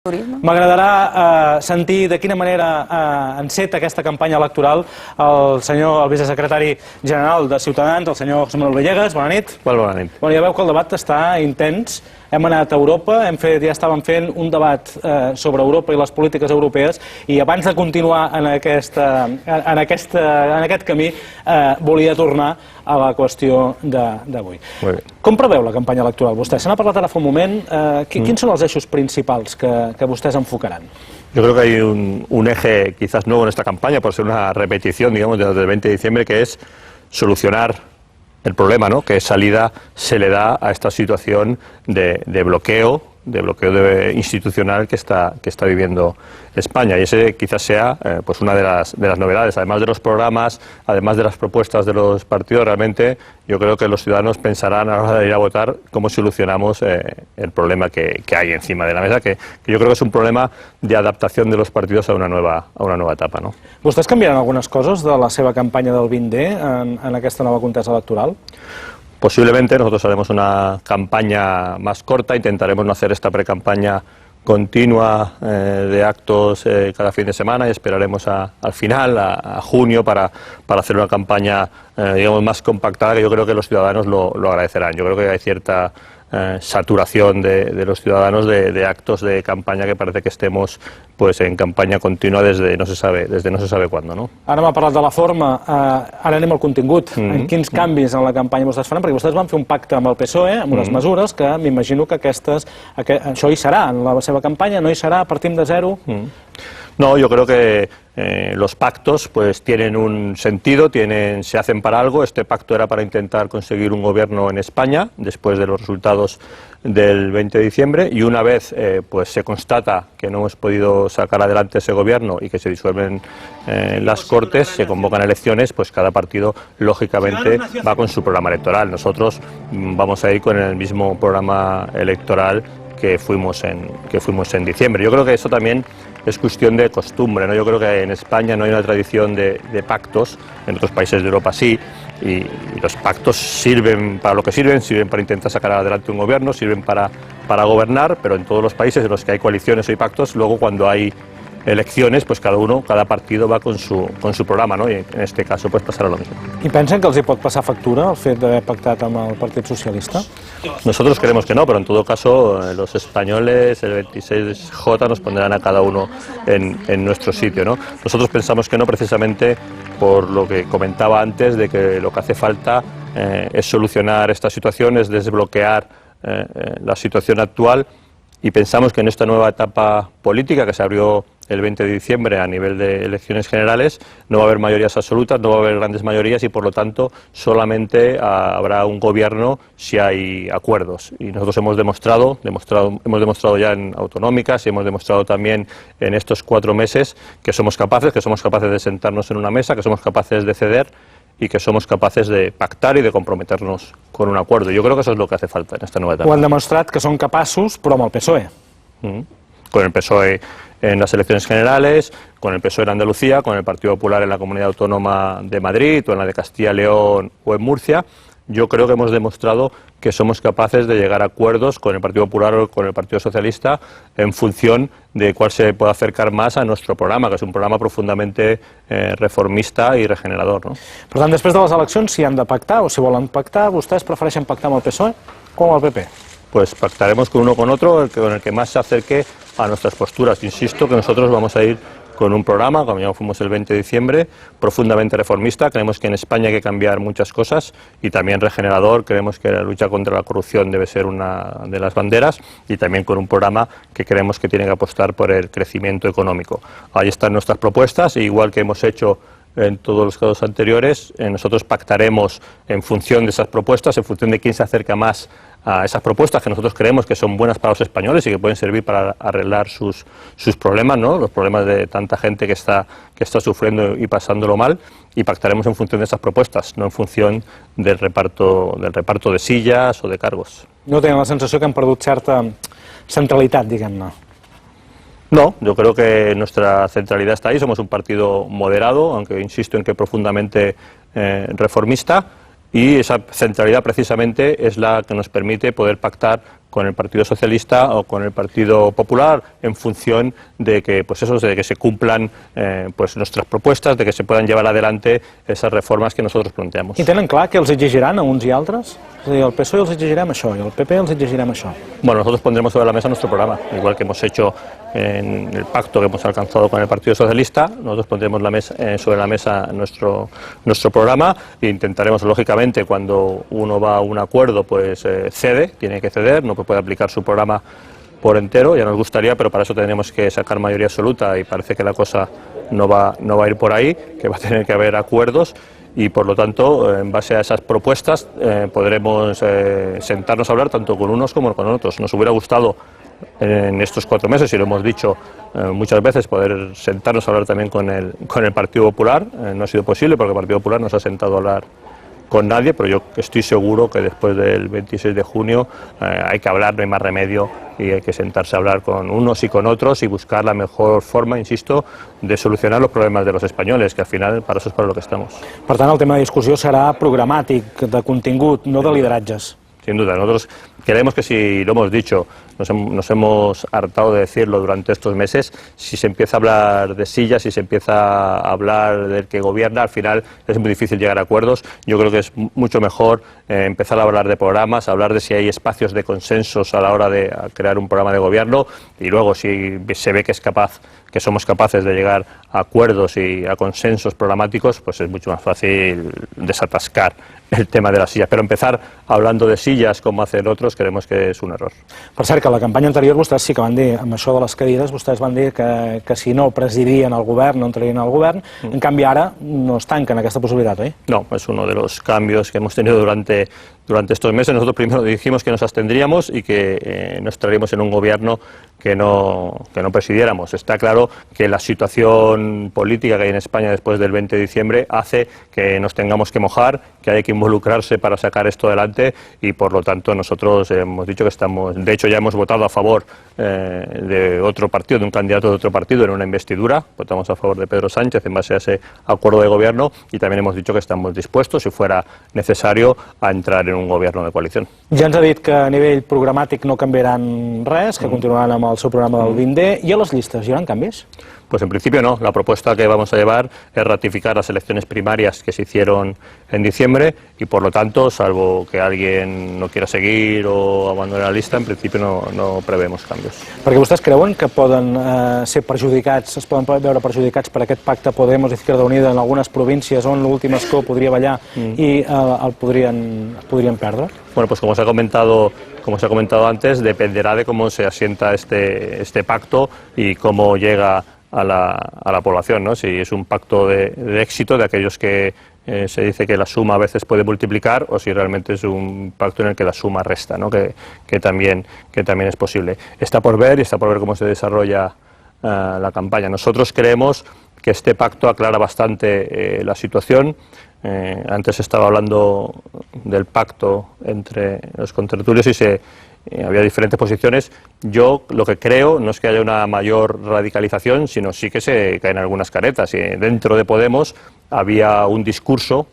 M'agradarà sentir de quina manera enceta aquesta campanya electoral el vicesecretari general de Ciutadans, el senyor José Manuel Villegas. Bona nit. Bona nit. Ja veu que el debat està intens. Hem anat a Europa, ja estàvem fent un debat sobre Europa i les polítiques europees, i abans de continuar en aquest camí volia tornar a la qüestió d'avui. Com preveu la campanya electoral vostè? Se n'ha parlat ara fa un moment. Quins són els eixos principals que vostès enfocaran? Yo creo que hay un eje quizás nuevo en esta campaña, por ser una repetición, digamos, del 20 de diciembre, que es solucionar el problema, ¿no?, que salida se le da a esta situación de bloqueo institucional que está viviendo España, y ese quizás sea pues una de las novedades. Además de los programas, además de las propuestas de los partidos, realmente yo creo que los ciudadanos pensarán a la hora de ir a votar cómo solucionamos el problema que hay encima de la mesa, que yo creo que es un problema de adaptación de los partidos a una nueva etapa, ¿no? ¿Vostès canviaran algunes coses de la seva campanya del 20D en aquesta nova contesa electoral? Posiblemente nosotros haremos una campaña más corta, intentaremos no hacer esta precampaña continua de actos cada fin de semana, y esperaremos al final, a junio, para hacer una campaña digamos, más compactada, que yo creo que los ciudadanos lo agradecerán. Yo creo que hay cierta saturación de los ciudadanos de actos de campaña, que parece que estemos pues en campanya continua desde no se sabe cuándo, no? Ara m'ha parlat de la forma, ara anem al contingut. En quins canvis en la campanya vostès faran? Perquè vostès van fer un pacte amb el PSOE, amb unes mesures que m'imagino que això hi serà en la seva campanya, no hi serà, partim de zero? No, yo creo que los pactos pues tienen un sentido, se hacen para algo. Este pacto era para intentar conseguir un gobierno en España después de los resultados del 20 de diciembre, y una vez pues se constata que no hemos podido sacar adelante ese gobierno y que se disuelven las Cortes, se convocan elecciones, pues cada partido lógicamente va con su programa electoral. Nosotros vamos a ir con el mismo programa electoral que fuimos en diciembre. Yo creo que eso también es cuestión de costumbre, ¿no? Yo creo que en España no hay una tradición de pactos, en otros países de Europa sí, y los pactos sirven para lo que sirven para intentar sacar adelante un gobierno, sirven para gobernar, pero en todos los países en los que hay coaliciones o hay pactos, luego cuando hay elecciones, pues cada partido va con su programa, ¿no? Y en este caso pues pasará lo mismo. I pensen que els hi pot passar factura el fet d'haver pactat amb el Partit Socialista? Nosotros creemos que no, pero en todo caso los españoles, el 26J, nos pondrán a cada uno en nuestro sitio, ¿no? Nosotros pensamos que no, precisamente por lo que comentaba antes, de que lo que hace falta es solucionar esta situación, es desbloquear la situación actual, y pensamos que en esta nueva etapa política que se abrió el 20 de diciembre a nivel de elecciones generales no va a haber mayorías absolutas, no va a haber grandes mayorías, y por lo tanto solamente habrá un gobierno si hay acuerdos. Y nosotros hemos demostrado ya en autonómicas, y hemos demostrado también en estos 4 meses que somos capaces de sentarnos en una mesa, que somos capaces de ceder y que somos capaces de pactar y de comprometernos con un acuerdo. Yo creo que eso es lo que hace falta en esta nueva etapa. Ho han demostrat que són capaços, però amb el PSOE. Con el PSOE en las elecciones generales, con el PSOE en Andalucía, con el Partido Popular en la Comunidad Autónoma de Madrid, o en la de Castilla y León o en Murcia. Yo creo que hemos demostrado que somos capaces de llegar a acuerdos con el Partido Popular o con el Partido Socialista en función de cuál se puede acercar más a nuestro programa, que es un programa profundamente reformista y regenerador, ¿no? Per tant, després de les eleccions, si han de pactar o si volen pactar, vostès prefereixen pactar amb el PSOE o amb el PP? Pues pactaremos con uno o con otro, con el que más se acerque a nuestras posturas. Insisto que nosotros vamos a ir con un programa, como ya fuimos el 20 de diciembre, profundamente reformista. Creemos que en España hay que cambiar muchas cosas, y también regenerador. Creemos que la lucha contra la corrupción debe ser una de las banderas, y también con un programa que creemos que tiene que apostar por el crecimiento económico. Ahí están nuestras propuestas, e igual que hemos hecho en todos los casos anteriores, nosotros pactaremos en función de esas propuestas, en función de quién se acerca más a esas propuestas que nosotros creemos que son buenas para los españoles y que pueden servir para arreglar sus problemas, ¿no? Los problemas de tanta gente que está sufriendo y pasándolo mal, y pactaremos en función de esas propuestas, no en función del reparto de sillas o de cargos. No tenen la sensació que han perdut certa centralitat, diguem-ne? No, yo creo que nuestra centralidad está ahí. Somos un partido moderado, aunque insisto en que profundamente reformista, y esa centralidad precisamente es la que nos permite poder pactar con el Partido Socialista o con el Partido Popular, en función de que, pues eso, de que se cumplan pues nuestras propuestas, de que se puedan llevar adelante esas reformas que nosotros planteamos. I tenen clar que els exigiran a uns i altres? És a dir, el PSOE els exigirem això i el PP els exigirem això. Bueno, nosotros pondremos sobre la mesa nuestro programa, igual que hemos hecho en el pacto que hemos alcanzado con el Partido Socialista. Nosotros pondremos sobre la mesa nuestro programa e intentaremos, lógicamente, cuando uno va a un acuerdo, pues cede, tiene que ceder, no puede aplicar su programa por entero, ya nos gustaría, pero para eso tendremos que sacar mayoría absoluta y parece que la cosa no va a ir por ahí, que va a tener que haber acuerdos. Y por lo tanto, en base a esas propuestas, podremos sentarnos a hablar tanto con unos como con otros. Nos hubiera gustado en estos 4 meses, y lo hemos dicho muchas veces, poder sentarnos a hablar también con el Partido Popular. No ha sido posible porque el Partido Popular no se ha sentado a hablar con nadie, pero yo estoy seguro que después del 26 de junio hay que hablar, no hay más remedio, y hay que sentarse a hablar con unos y con otros y buscar la mejor forma, insisto, de solucionar los problemas de los españoles, que al final para eso es para lo que estamos. Per tant, el tema de discussió serà programàtic, de contingut, no de lideratges. Sin duda, nosotros creemos que, si lo hemos dicho, nos hemos hartado de decirlo durante estos meses, si se empieza a hablar de sillas, si se empieza a hablar del que gobierna, al final es muy difícil llegar a acuerdos. Yo creo que es mucho mejor empezar a hablar de programas, hablar de si hay espacios de consensos a la hora de crear un programa de gobierno, y luego si se ve que somos capaces de llegar a acuerdos y a consensos programáticos, pues es mucho más fácil desatascar el tema de las sillas. Pero empezar hablando de sillas, como hacen otros, creemos que és un error. Per cert, que a la campanya anterior vostès sí que van dir, amb això de les cadires, vostès van dir que si no presidien el govern, no entrarien al govern. En canvi, ara no es tanquen aquesta possibilitat, oi? No, es uno de los cambios que hemos tenido durante estos meses. Nosotros primero dijimos que nos abstendríamos y que nos estaríamos en un gobierno que no presidiéramos. Está claro que la situación política que hay en España después del 20 de diciembre hace que nos tengamos que mojar, que hay que involucrarse para sacar esto adelante, y por lo tanto nosotros hemos dicho que estamos, de hecho ya hemos votado a favor de otro partido, de un candidato de otro partido en una investidura, votamos a favor de Pedro Sánchez en base a ese acuerdo de gobierno, y también hemos dicho que estamos dispuestos, si fuera necesario, a entrar en un gobierno de coalición. Ja ens ha dit que a nivell programàtic no canviaran res, que continuaran amb el seu programa del 20D, i a les llistes hi haurà canvis? Pues en principio no. La propuesta que vamos a llevar es ratificar las elecciones primarias que se hicieron en diciembre, y por lo tanto, salvo que alguien no quiera seguir o abandone la lista, en principio no prevemos cambios. Perquè vostès creuen que poden ser perjudicats, es poden veure perjudicats per aquest pacte Podemos i Izquierda Unida en algunes províncies on l'últim escó podria ballar i el podrien perdre? Bueno, pues como se ha comentado antes, dependerá de cómo se asienta este pacto y cómo llega a la población, ¿no? Si es un pacto de éxito, de aquellos que se dice que la suma a veces puede multiplicar, o si realmente es un pacto en el que la suma resta, ¿no? que también es posible. Está por ver cómo se desarrolla la campaña. Nosotros creemos que este pacto aclara bastante la situación. Antes estaba hablando del pacto entre los contertulios y había diferentes posiciones. Yo lo que creo no es que haya una mayor radicalización, sino sí que se caen algunas caretas. Y dentro de Podemos había un discurso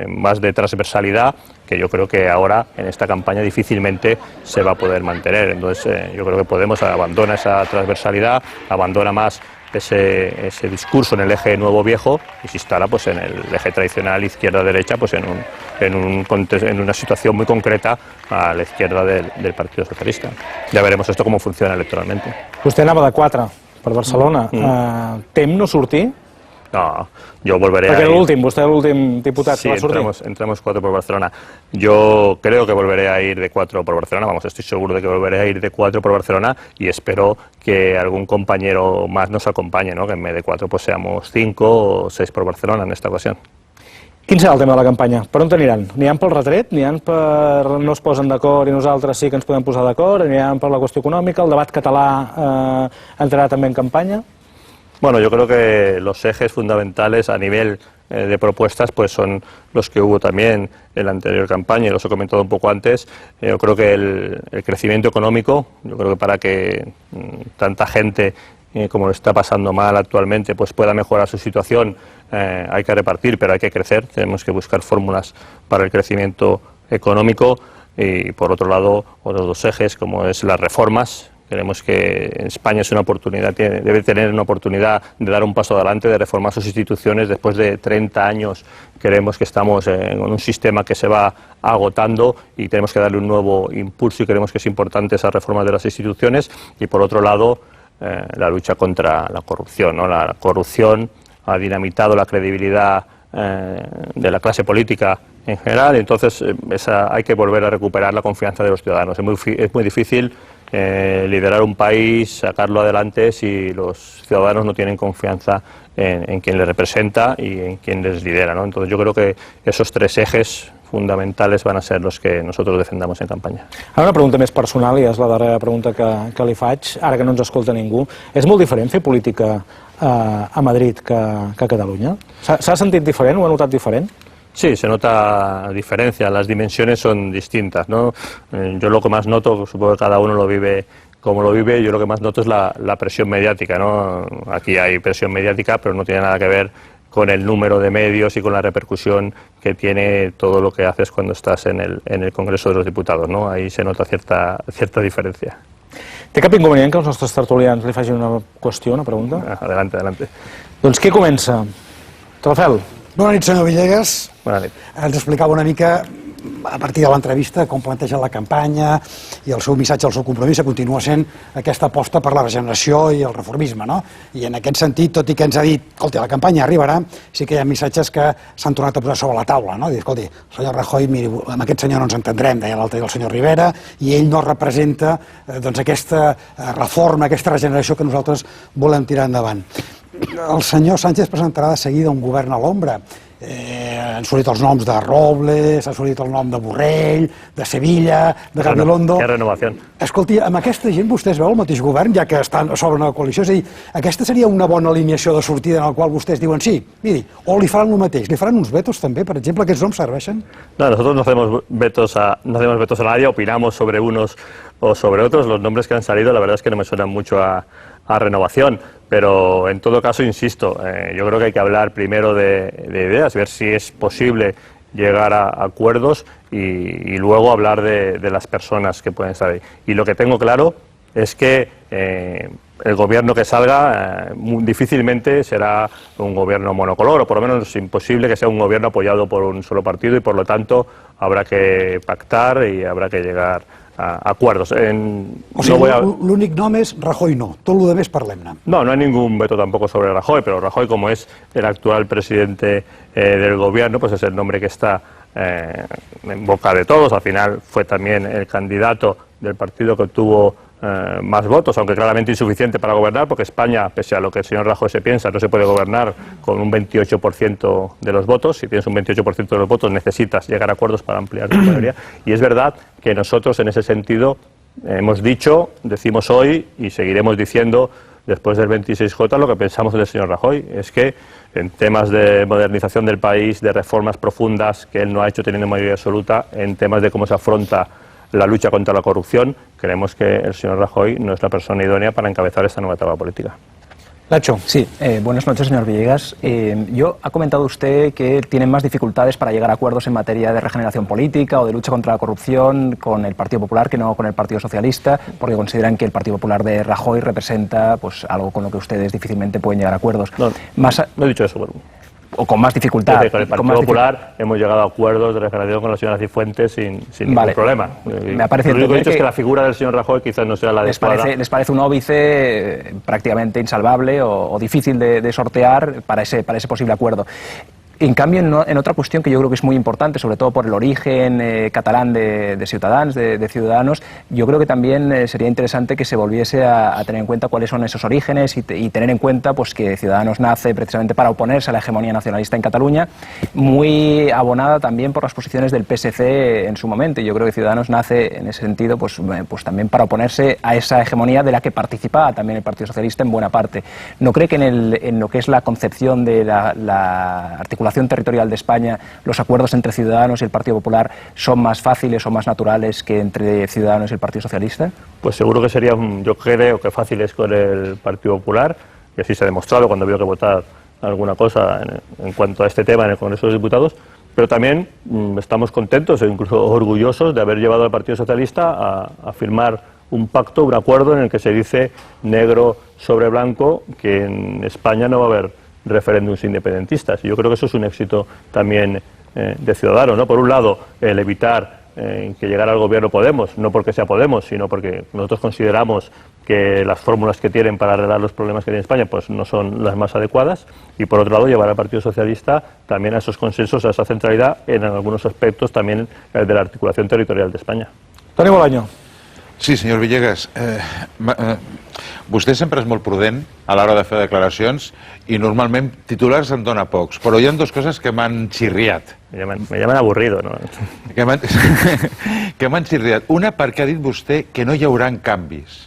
más de transversalidad que yo creo que ahora en esta campaña difícilmente se va a poder mantener. Entonces yo creo que Podemos abandona esa transversalidad, abandona más ese discurso en el eje nuevo-viejo y se instala pues en el eje tradicional izquierda-derecha, pues en una situación muy concreta a la izquierda del Partido Socialista. Ya veremos esto cómo funciona electoralmente. Vostè anava de 4 per Barcelona. Tem no sortir? No, yo volveré a ir. Perquè vostè l'últim diputat que va sortir. Sí, entramos 4 por Barcelona. Yo creo que volveré a ir de 4 por Barcelona, vamos, estoy seguro de que volveré a ir de 4 por Barcelona, y espero que algún compañero más nos acompañe, ¿no? Que en vez de 4 pues seamos 5 o 6 por Barcelona en esta ocasión. Quin serà el tema de la campanya? Per on aniran? Aniran pel retret? Aniran per no es posen d'acord i nosaltres sí que ens podem posar d'acord? Aniran per la qüestió econòmica? El debat català entrarà també en campanya? Bueno, yo creo que los ejes fundamentales a nivel de propuestas pues son los que hubo también en la anterior campaña, y los he comentado un poco antes. Yo creo que el crecimiento económico, yo creo que para que tanta gente como lo está pasando mal actualmente pues pueda mejorar su situación, hay que repartir, pero hay que crecer, tenemos que buscar fórmulas para el crecimiento económico. y por otro lado otros dos ejes como es las reformas. Creemos que España es una oportunidad, debe tener una oportunidad de dar un paso adelante, de reformar sus instituciones. Después de 30 años creemos que estamos en un sistema que se va agotando y tenemos que darle un nuevo impulso y creemos que es importante esa reforma de las instituciones. Y por otro lado, la lucha contra la corrupción, ¿no? La corrupción ha dinamitado la credibilidad de la clase política en general, entonces hay que volver a recuperar la confianza de los ciudadanos. Es muy difícil liderar un país, sacarlo adelante si los ciudadanos no tienen confianza en quien les representa y en quien les lidera, ¿no? Entonces yo creo que esos tres ejes fundamentals van a ser los que nosotros defendamos en campanya. Ara una pregunta més personal, i és la darrera pregunta que li faig, ara que no ens escolta ningú. És molt diferent fer política a Madrid que a Catalunya? ¿S'ha sentit diferent? ¿Ho ha notat diferent? Sí, se nota diferencia, las dimensiones son distintas, ¿no? Yo lo que más noto, supongo que cada uno lo vive como lo vive, yo lo que más noto es la presión mediática, ¿no? Aquí hay presión mediática, pero no tiene nada que ver con el número de medios y con la repercusión que tiene todo lo que haces cuando estás en el Congreso de los Diputados, ¿no? Ahí se nota cierta diferencia. Té cap inconvenient que els nostres tertulians li facin una qüestió, una pregunta? Adelante, adelante. Doncs qui comença? Rafel. Bona nit, senyor Villegas. Bona nit. Ens explicava una mica, a partir de l'entrevista, com planteja la campanya i el seu missatge, el seu compromís, que continua sent aquesta aposta per la regeneració i el reformisme, no? I en aquest sentit, tot i que ens ha dit, escolti, la campanya arribarà, sí que hi ha missatges que s'han tornat a posar sobre la taula, no? Dir, escolti, el senyor Rajoy, miri, amb aquest senyor no ens entendrem, deia l'altre dia el senyor Rivera, i ell no representa doncs, aquesta reforma, aquesta regeneració que nosaltres volem tirar endavant. El senyor Sánchez presentarà de seguida un govern a l'ombra. Han sortit els noms de Robles, ha sortit el nom de Borrell, de Sevilla, de Gabilondo... Que renovació. Escolti, amb aquesta gent vostès veu el mateix govern, ja que estan sobre una coalició? És a dir, aquesta seria una bona alineació de sortida en la qual vostès diuen sí, miri, o li faran el mateix, li faran uns vetos també, per exemple, aquests noms serveixen? No, nosotros no hacemos vetos a nadie, opinamos sobre unos o sobre otros. Los nombres que han salido, la verdad es que no me suenan mucho a renovación, pero en todo caso, insisto, yo creo que hay que hablar primero de ideas, ver si es posible llegar a acuerdos y luego hablar de las personas que pueden estar ahí. Y lo que tengo claro es que el gobierno que salga difícilmente será un gobierno monocolor, o por lo menos es imposible que sea un gobierno apoyado por un solo partido, y por lo tanto habrá que pactar y habrá que llegar a acuerdos. O sigui, l'únic nom és Rajoy no, tot el demés parlem-ne. No hay ningún veto tampoco sobre Rajoy, pero Rajoy, como es el actual presidente del gobierno, pues es el nombre que está en boca de todos. Al final fue también el candidato del partido que obtuvo más votos, aunque claramente insuficiente para gobernar, porque España, pese a lo que el señor Rajoy se piensa, no se puede gobernar con un 28% de los votos. Si tienes un 28% de los votos, necesitas llegar a acuerdos para ampliar tu mayoría. Y es verdad que nosotros, en ese sentido, hemos dicho, decimos hoy y seguiremos diciendo después del 26J lo que pensamos del señor Rajoy. Es que en temas de modernización del país, de reformas profundas que él no ha hecho teniendo mayoría absoluta, en temas de cómo se afronta la lucha contra la corrupción, creemos que el señor Rajoy no es la persona idónea para encabezar esta nueva etapa política. Nacho. Sí, buenas noches, señor Villegas. Ha comentado usted que tienen más dificultades para llegar a acuerdos en materia de regeneración política o de lucha contra la corrupción con el Partido Popular que no con el Partido Socialista, porque consideran que el Partido Popular de Rajoy representa pues algo con lo que ustedes difícilmente pueden llegar a acuerdos. No he dicho eso, bueno. O con más dificultad. Con el Partido Popular hemos llegado a acuerdos de regeneración con la señora Cifuentes sin ningún problema. Me parece lo único que he dicho es que la figura del señor Rajoy quizás no sea la adecuada. ¿Les parece un óbice prácticamente insalvable o difícil de sortear para ese posible acuerdo? En cambio, en otra cuestión que yo creo que es muy importante, sobre todo por el origen catalán de Ciudadanos, yo creo que también sería interesante que se volviese a tener en cuenta cuáles son esos orígenes y tener en cuenta pues, que Ciudadanos nace precisamente para oponerse a la hegemonía nacionalista en Cataluña, muy abonada también por las posiciones del PSC en su momento. Y yo creo que Ciudadanos nace en ese sentido pues también para oponerse a esa hegemonía de la que participaba también el Partido Socialista en buena parte. ¿No cree que en lo que es la concepción de la articulación territorial de España, los acuerdos entre Ciudadanos y el Partido Popular son más fáciles o más naturales que entre Ciudadanos y el Partido Socialista? Pues seguro que sería, yo creo que fáciles con el Partido Popular, y así se ha demostrado cuando había que votar alguna cosa en cuanto a este tema en el Congreso de los Diputados, Pero también estamos contentos e incluso orgullosos de haber llevado al Partido Socialista a firmar un pacto, un acuerdo en el que se dice negro sobre blanco que en España no va a haber referéndums independentistas. Y yo creo que eso es un éxito también de Ciudadanos, ¿no? Por un lado, el evitar que llegara al gobierno Podemos, no porque sea Podemos, sino porque nosotros consideramos que las fórmulas que tienen para arreglar los problemas que tiene España pues no son las más adecuadas, y por otro lado llevar al Partido Socialista también a esos consensos, a esa centralidad en algunos aspectos también de la articulación territorial de España. Toni Bolaño. Sí, senyor Villegas, vostè sempre és molt prudent a l'hora de fer declaracions i normalment titulars en dona pocs, però hi ha dues coses que m'han xirriat. Me llaman aburrido, ¿no? Que m'han xirriat. Una, perquè ha dit vostè que no hi haurà canvis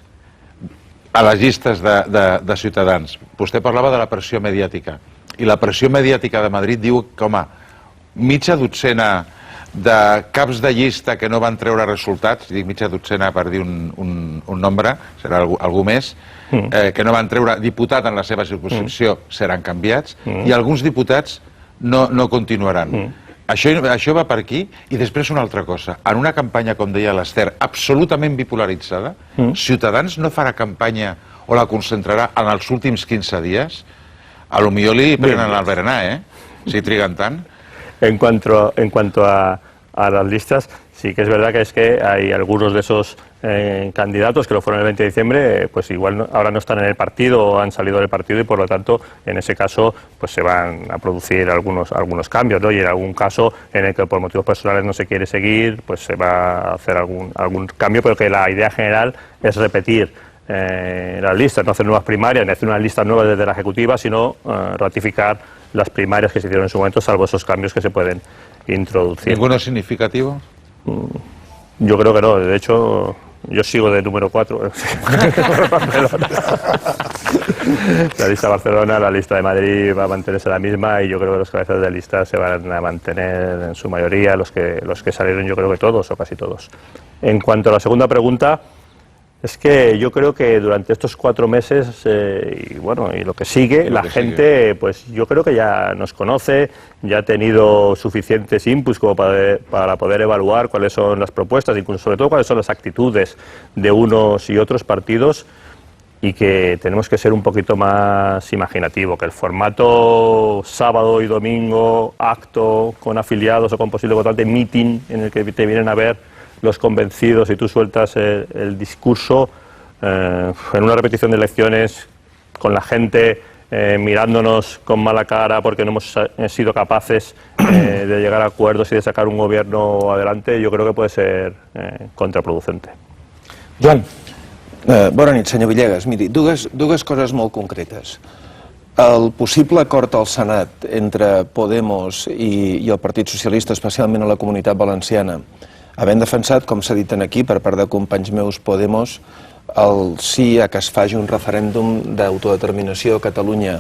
a les llistes de Ciutadans. Vostè parlava de la pressió mediàtica, i la pressió mediàtica de Madrid diu que, home, mitja dotzena de caps de llista que no van treure resultats, dic mitja dotzena per dir un nombre, serà algú més, que no van treure diputat en la seva circumscripció, seran canviats, i alguns diputats no continuaran. Això va per aquí, i després una altra cosa. En una campanya, com deia l'Ester, absolutament bipolaritzada, Ciutadans no farà campanya o la concentrarà en els últims 15 dies, a lo millor li prenen el berenar, si triguen tant. En cuanto a las listas, sí que es verdad que hay algunos de esos candidatos que lo fueron el 20 de diciembre, pues igual ahora no están en el partido o han salido del partido, y por lo tanto en ese caso pues se van a producir algunos cambios, ¿no? Y en algún caso en el que por motivos personales no se quiere seguir, pues se va a hacer algún cambio, pero que la idea general es repetir las listas, no hacer nuevas primarias, ni hacer unas listas nuevas desde la Ejecutiva, sino ratificar las primarias que se hicieron en su momento, salvo esos cambios que se pueden introducir. ¿Ninguno significativo? Yo creo que no, de hecho yo sigo de número 4. La lista de Barcelona, la lista de Madrid va a mantenerse la misma, y yo creo que los cabezas de lista se van a mantener en su mayoría, los que salieron, yo creo que todos o casi todos. En cuanto a la segunda pregunta, es que yo creo que durante estos 4 meses y lo que sigue, la gente, pues yo creo que ya nos conoce, ya ha tenido suficientes inputs como para poder evaluar cuáles son las propuestas, incluso sobre todo cuáles son las actitudes de unos y otros partidos, y que tenemos que ser un poquito más imaginativos, que el formato sábado y domingo, acto con afiliados o con posible votante, meeting en el que te vienen a ver los convencidos y tú sueltas el discurso en una repetición de elecciones con la gente mirándonos con mala cara porque no hemos sido capaces de llegar a acuerdos y de sacar un gobierno adelante, yo creo que puede ser contraproducente. Joan. Bona nit, senyor Villegas. Miri, dues coses molt concretes. El possible acord al Senat entre Podemos i el Partit Socialista, especialment a la Comunitat Valenciana, havent defensat, com s'ha dit aquí per part de companys meus Podemos, el sí a que es faci un referèndum d'autodeterminació a Catalunya,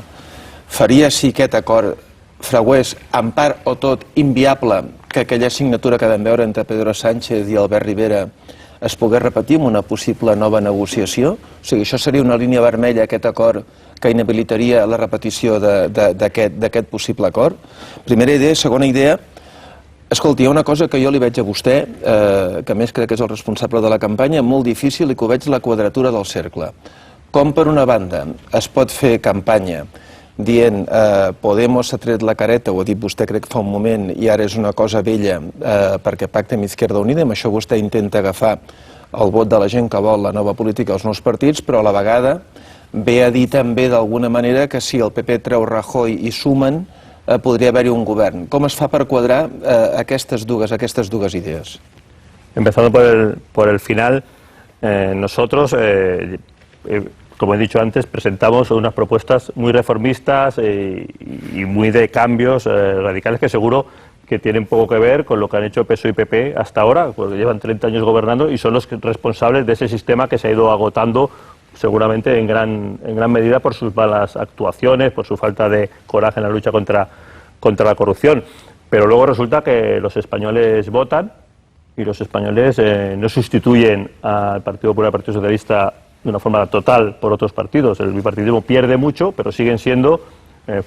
faria si aquest acord fraués en part o tot inviable que aquella signatura que vam veure entre Pedro Sánchez i Albert Rivera es pogués repetir en una possible nova negociació? O sigui, això seria una línia vermella, aquest acord, que inhabilitaria la repetició d'aquest possible acord? Primera idea. Segona idea, escolti, hi ha una cosa que jo li veig a vostè, que a més crec que és el responsable de la campanya, molt difícil, i que ho veig la quadratura del cercle. Com per una banda es pot fer campanya dient Podemos s'ha tret la careta, ho ha dit vostè crec fa un moment, i ara és una cosa vella perquè pacta amb Izquierda Unida, amb això vostè intenta agafar el vot de la gent que vol la nova política als nous partits, però a la vegada ve a dir també d'alguna manera que si el PP treu Rajoy i sumen, podria haver-hi un govern. Com es fa per quadrar aquestes dues idees? Empezando por el final, nosotros, como he dicho antes, presentamos unas propuestas muy reformistas y muy de cambios radicales que seguro que tienen poco que ver con lo que han hecho PSOE y PP hasta ahora, porque llevan 30 años gobernando y son los responsables de ese sistema que se ha ido agotando seguramente en gran medida por sus malas actuaciones, por su falta de coraje en la lucha contra la corrupción. Pero luego resulta que los españoles votan y los españoles no sustituyen al Partido Popular y al Partido Socialista de una forma total por otros partidos. El bipartidismo pierde mucho, pero siguen siendo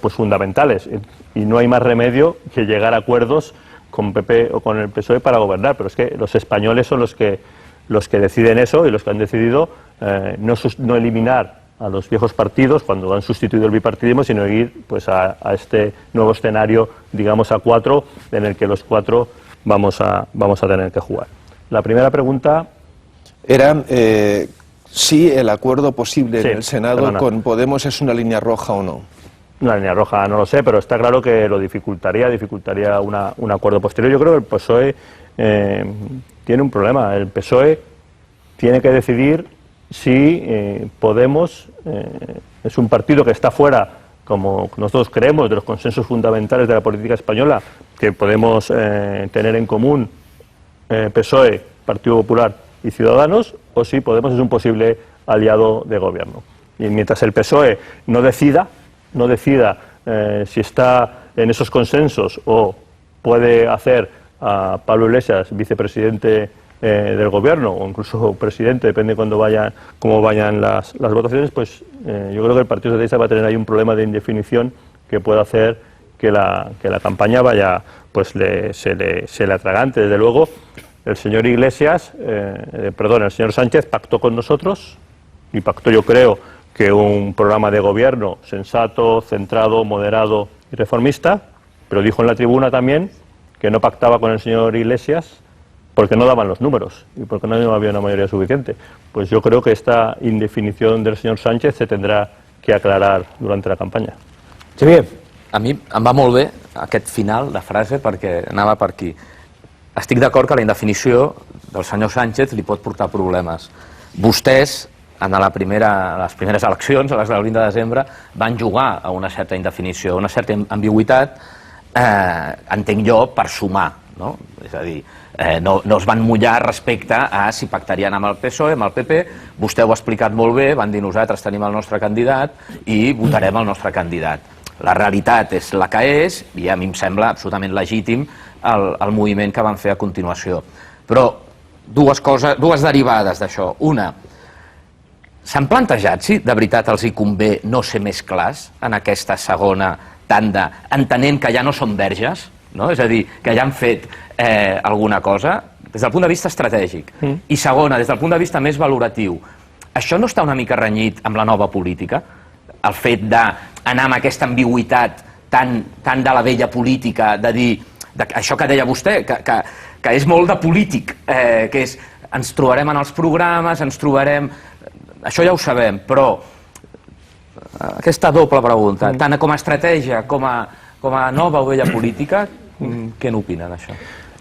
pues fundamentales. Y no hay más remedio que llegar a acuerdos con PP o con el PSOE para gobernar, pero es que los españoles son los que deciden eso y los que han decidido no eliminar a los viejos partidos cuando han sustituido el bipartidismo, sino ir pues a este nuevo escenario, digamos a 4, en el que los 4 vamos a tener que jugar. La primera pregunta era si el acuerdo posible en el Senado con Podemos es una línea roja o no. Una línea roja no lo sé, pero está claro que lo dificultaría un acuerdo posterior. Yo creo que el PSOE tiene un problema. El PSOE tiene que decidir si Podemos es un partido que está fuera, como nosotros creemos, de los consensos fundamentales de la política española que podemos tener en común PSOE, Partido Popular y Ciudadanos, o si Podemos es un posible aliado de gobierno. Y mientras el PSOE no decida si está en esos consensos o puede hacer a Pablo Iglesias vicepresidente del gobierno o incluso presidente, depende cómo vayan las votaciones, pues yo creo que el Partido Socialista va a tener ahí un problema de indefinición que puede hacer que la campaña vaya, pues se le atragante. Desde luego, el señor el señor Sánchez pactó con nosotros y pactó, yo creo, que un programa de gobierno sensato, centrado, moderado y reformista, pero dijo en la tribuna también que no pactaba con el señor Iglesias porque no daban los números y porque no había una mayoría suficiente. Pues yo creo que esta indefinición del señor Sánchez se tendrá que aclarar durante la campaña. Xavier. A mi em va molt bé aquest final de frase perquè anava per aquí. Estic d'acord que la indefinició del senyor Sánchez li pot portar problemes. Vostès, en les primeres eleccions, a les del 20 de desembre, van jugar a una certa indefinició, una certa ambigüitat, entenc jo, per sumar, no? És a dir, no es van mullar respecte a si pactarien amb el PSOE, amb el PP. Vostè ho ha explicat molt bé, van dir nosaltres tenim el nostre candidat i votarem el nostre candidat. La realitat és la que és i a mi em sembla absolutament legítim el moviment que van fer a continuació. Però dues derivades d'això. Una, s'han plantejat si de veritat els hi convé no ser més clars en aquesta segona tanda, entenent que ja no són verges, no? És a dir, que ja han fet alguna cosa, des del punt de vista estratègic. I segona, des del punt de vista més valoratiu, això no està una mica renyit amb la nova política? El fet d'anar amb aquesta ambigüitat tan de la vella política, de dir, això que deia vostè, que és molt de polític, que és ens trobarem en els programes, ens trobarem... Això ja ho sabem, però aquesta doble pregunta, tant com a estratègia com a nova o vella política, què n'opina d'això?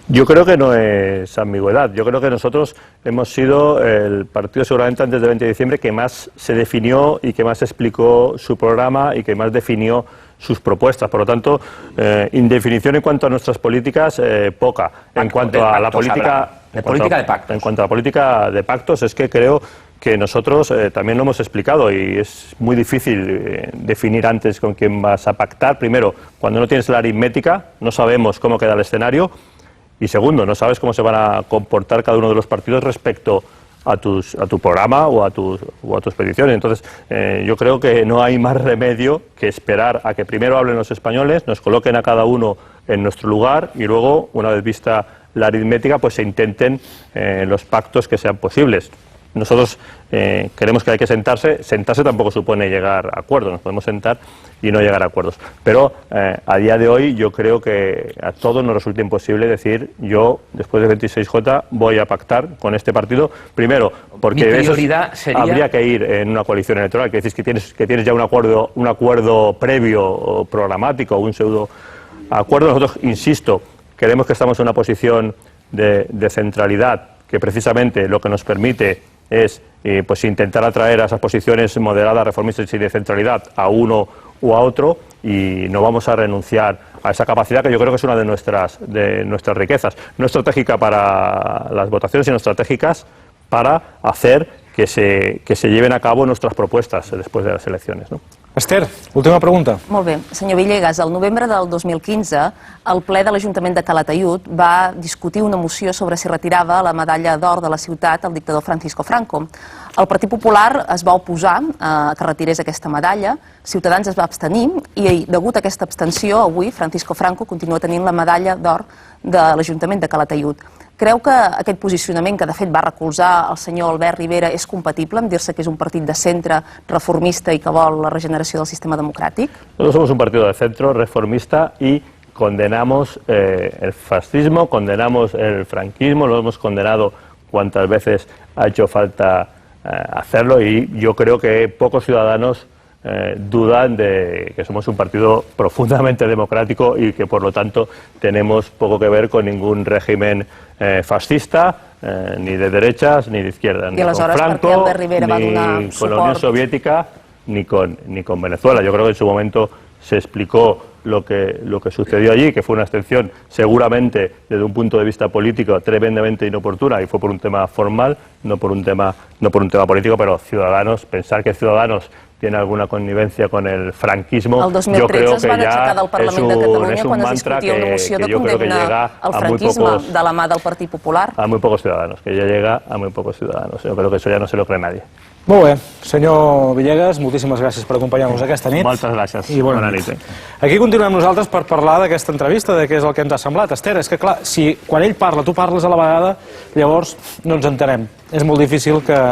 Yo creo que no es ambigüedad. Yo creo que nosotros hemos sido el partido seguramente antes del 20 de diciembre que más se definió y que más explicó su programa y que más definió sus propuestas. Por lo tanto, indefinición en cuanto a nuestras políticas, poca. En cuanto a la política de pactos. En cuanto a la política de pactos, es que creo que nosotros también lo hemos explicado y es muy difícil definir antes con quién vas a pactar. Primero, cuando no tienes la aritmética, no sabemos cómo queda el escenario. Y segundo, no sabes cómo se van a comportar cada uno de los partidos respecto a tu programa o a tus peticiones. Entonces, yo creo que no hay más remedio que esperar a que primero hablen los españoles, nos coloquen a cada uno en nuestro lugar y luego, una vez vista la aritmética, pues se intenten los pactos que sean posibles. Nosotros creemos que hay que sentarse. Sentarse tampoco supone llegar a acuerdos, nos podemos sentar y no llegar a acuerdos. Pero a día de hoy yo creo que a todos nos resulta imposible decir yo, después del 26J, voy a pactar con este partido. Primero, porque habría que ir en una coalición electoral, que decís que tienes ya un acuerdo previo o programático o un pseudo acuerdo. Nosotros, insisto, creemos que estamos en una posición de centralidad que precisamente lo que nos permite es pues intentar atraer a esas posiciones moderadas, reformistas y de centralidad a uno u a otro, y no vamos a renunciar a esa capacidad que yo creo que es una de nuestras riquezas, no estratégica para las votaciones, sino estratégicas para hacer que se lleven a cabo nuestras propuestas después de las elecciones, ¿no? Esther, última pregunta. Molt bé. Senyor Villegas, al novembre del 2015, el ple de l'Ajuntament de Calatayud va discutir una moció sobre si retirava la medalla d'or de la ciutat al dictador Francisco Franco. El Partit Popular es va oposar a que retirés aquesta medalla, Ciutadans es va abstenir i, degut a aquesta abstenció, avui Francisco Franco continua tenint la medalla d'or de l'Ajuntament de Calatayud. Creu que aquest posicionament, que de fet va recolzar el senyor Albert Rivera, és compatible amb dir-se que és un partit de centre reformista i que vol la regeneració del sistema democràtic? Nosotros somos un partido de centro reformista y condenamos el fascismo, condenamos el franquismo, lo hemos condenado cuantas veces ha hecho falta hacerlo y yo creo que pocos ciudadanos dudan de que somos un partido profundamente democrático y que por lo tanto tenemos poco que ver con ningún régimen fascista, ni de derechas ni de izquierdas, ni con Franco, ni con la Unión Soviética, ni con Venezuela. Yo creo que en su momento se explicó lo que sucedió allí, que fue una abstención seguramente desde un punto de vista político tremendamente inoportuna y fue por un tema formal, no por un tema político, pero Ciudadanos, pensar que Ciudadanos tiene alguna connivencia con el franquismo, yo creo que ya es un mantra que yo creo que llega a muy pocos, de la mà del Partit Popular. A muy pocos ciudadanos, que ya llega a muy pocos ciudadanos. Yo creo que eso ya no se lo cree nadie. Molt bé, senyor Villegas, moltíssimes gràcies per acompanyar-nos aquesta nit. Moltes gràcies. I bona nit. Aquí continuem nosaltres per parlar d'aquesta entrevista, de què és el que ens ha semblat. Esther, és que clar, si quan ell parla, tu parles a la vegada, llavors no ens entenem. És molt difícil que...